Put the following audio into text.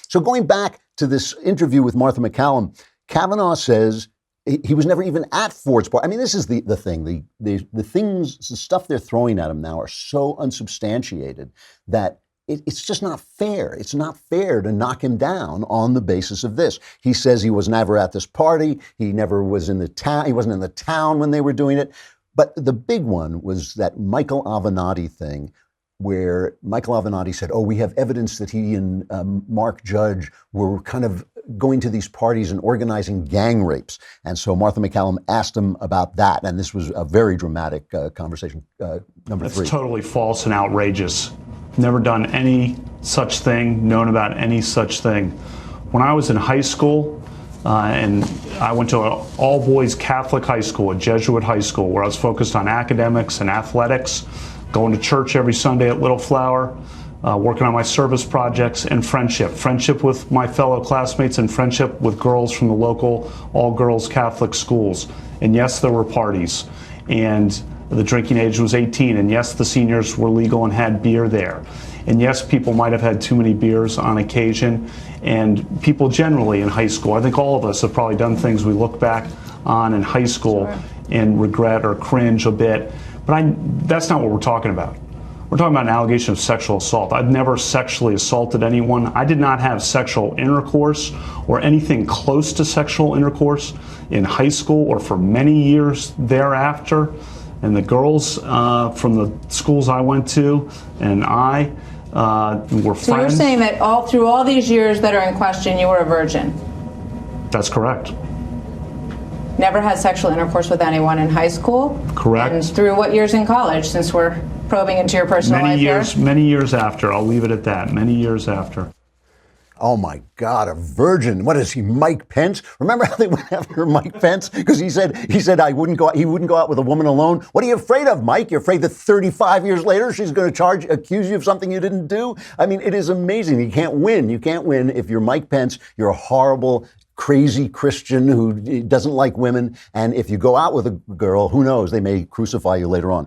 So going back to this interview with Martha MacCallum, Kavanaugh says he was never even at Ford's party. I mean, this is the thing. The stuff they're throwing at him now are so unsubstantiated that it's just not fair. It's not fair to knock him down on the basis of this. He says he was never at this party. He never was in the town. He wasn't in the town when they were doing it. But the big one was that Michael Avenatti thing, where Michael Avenatti said, we have evidence that he and Mark Judge were kind of going to these parties and organizing gang rapes. And so Martha MacCallum asked him about that. And this was a very dramatic conversation. Number three. That's totally false and outrageous. Never done any such thing, known about any such thing. When I was in high school, and I went to an all-boys Catholic high school, a Jesuit high school, where I was focused on academics and athletics, going to church every Sunday at Little Flower, working on my service projects, and friendship with my fellow classmates and friendship with girls from the local all-girls Catholic schools. And yes, there were parties, and the drinking age was 18, and yes, the seniors were legal and had beer there. And yes, people might have had too many beers on occasion, and people generally in high school, I think all of us have probably done things we look back on in high school and regret or cringe a bit. But that's not what we're talking about. We're talking about an allegation of sexual assault. I've never sexually assaulted anyone. I did not have sexual intercourse or anything close to sexual intercourse in high school or for many years thereafter. And the girls from the schools I went to and I were friends. So you're saying that through all these years that are in question, you were a virgin? That's correct. Never had sexual intercourse with anyone in high school? Correct. And through what years in college, since we're probing into your personal life here? Many years after. I'll leave it at that. Many years after. Oh my God, a virgin. What is he, Mike Pence? Remember how they went after Mike Pence? Because he said he wouldn't go out with a woman alone. What are you afraid of, Mike? You're afraid that 35 years later she's going to accuse you of something you didn't do? I mean, it is amazing. You can't win. You can't win if you're Mike Pence. You're a horrible, crazy Christian who doesn't like women. And if you go out with a girl, who knows, they may crucify you later on.